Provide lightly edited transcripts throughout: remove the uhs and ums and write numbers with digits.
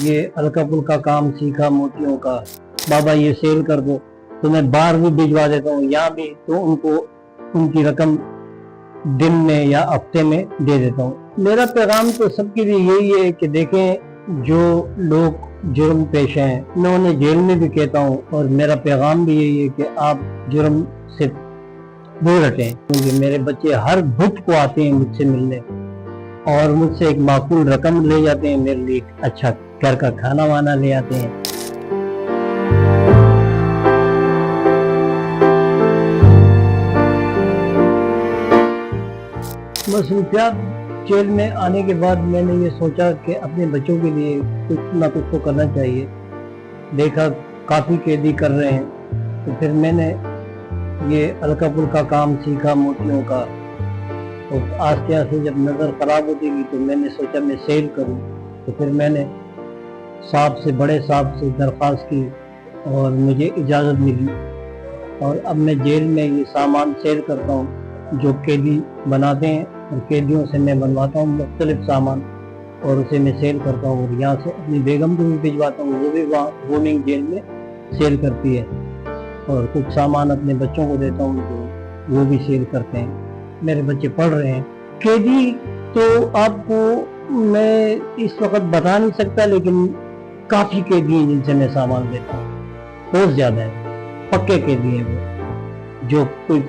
ये हल्का फुल्का काम सीखा मोतियों का, बाबा ये सेल कर दो तो मैं बाहर भी भिजवा देता हूँ, यहाँ भी तो उनको उनकी रकम दिन में या हफ्ते में दे देता हूँ। मेरा पैगाम तो सबके लिए यही है कि देखें जो लोग जुर्म पेश हैं मैं उन्हें जेल में भी कहता हूँ, और मेरा पैगाम भी यही है कि आप जुर्म से दूर हटें, क्योंकि मेरे बच्चे हर बुध को आते हैं मुझसे मिलने और मुझसे एक माकूल रकम ले जाते हैं, मेरे लिए अच्छा घर का खाना वाना ले आते हैं। मसरूफियात जेल में आने के बाद मैंने ये सोचा कि अपने बच्चों के लिए कुछ ना कुछ तो करना चाहिए। देखा काफ़ी कैदी कर रहे हैं तो फिर मैंने ये हल्का फुल्का काम सीखा मोतियों का, तो आस्ते आस्ते जब नज़र ख़राब होती गई तो मैंने सोचा मैं सेल करूं। तो फिर मैंने साहब से बड़े साहब से दरख्वास्त की और मुझे इजाज़त मिली, और अब मैं जेल में ये सामान सेल करता हूँ जो कैदी बनाते हैं, और कैदियों से मैं बनवाता हूँ मुख्तलिफ सामान और उसे मैं सेल करता हूँ, और यहाँ से अपनी बेगम को भी भिजवाता हूँ, वो भी वहाँ रोमिंग जेल में सेल करती है, और कुछ सामान अपने बच्चों को देता हूँ तो वो भी सेल करते हैं। मेरे बच्चे पढ़ रहे हैं। कैदी तो आपको मैं इस वक्त बता नहीं सकता, लेकिन काफ़ी कैदी हैं जिनसे मैं सामान लेता हूँ, बहुत ज़्यादा है, पक्के कैदी हैं वो, जो कोई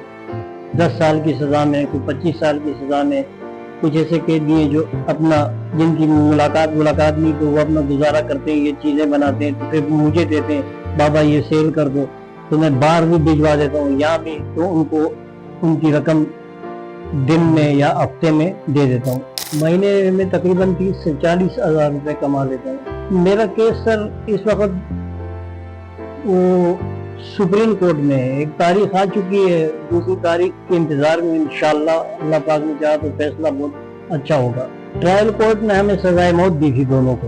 10 साल की सज़ा में, कोई 25 साल की सज़ा में, कुछ ऐसे कैदी हैं जो अपना जिनकी मुलाकात नहीं तो वो अपना गुजारा करते हैं, ये चीज़ें बनाते हैं तो फिर मुझे देते हैं, बाबा ये सेल कर दो तो मैं बाहर भी भिजवा देता हूँ, यहाँ भी तो उनको उनकी रकम दिन में या हफ्ते में दे देता हूँ। महीने में तकरीबन 30 से 40 हज़ार रुपये कमा लेता हूँ। मेरा केस सर इस वक्त वो सुप्रीम कोर्ट में एक तारीख आ चुकी है, दूसरी तारीख के इंतजार में इंशाअल्लाह अल्लाह पाक ने चाहा तो फैसला बहुत अच्छा होगा। ट्रायल कोर्ट ने हमें सजाए मौत दी थी दोनों को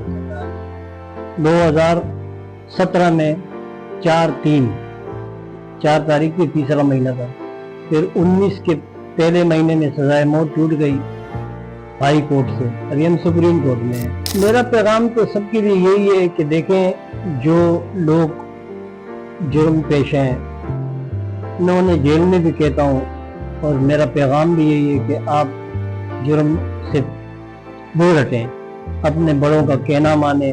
2017 में 4 तारीख की, तीसरा महीना था। फिर 19 के पहले महीने में सजाए मौत टूट गई हाई कोर्ट से, अभी हम सुप्रीम कोर्ट में हैं। मेरा पैगाम तो सबके लिए यही है कि देखें जो लोग जुर्म पेश हैं मैं उन्हें जेल में भी कहता हूँ, और मेरा पैगाम भी यही है कि आप जुर्म से दूर हटें, अपने बड़ों का कहना माने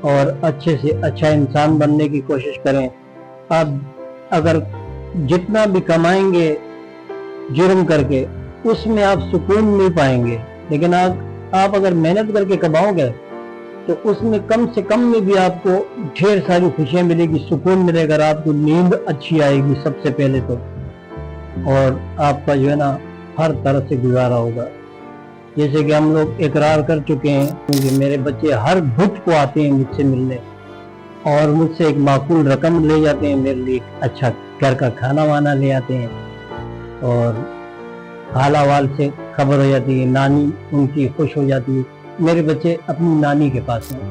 और अच्छे से अच्छा इंसान बनने की कोशिश करें। आप अगर जितना भी कमाएंगे जुर्म करके उसमें आप सुकून नहीं पाएंगे, लेकिन आप अगर मेहनत करके कमाओगे तो उसमें कम से कम में भी आपको ढेर सारी खुशियाँ मिलेगी, सुकून मिलेगा, आपको नींद अच्छी आएगी सबसे पहले तो, और आपका जो है ना हर तरह से गुजारा होगा। जैसे कि हम लोग इकरार कर चुके हैं, क्योंकि मेरे बच्चे हर बुध को आते हैं मुझसे मिलने और मुझसे एक माकूल रकम ले जाते हैं, मेरे लिए अच्छा घर का खाना वाना ले आते हैं, और हाल अहवाल से खबर हो जाती है, नानी उनकी खुश हो जाती है। मेरे बच्चे अपनी नानी के पास हैं।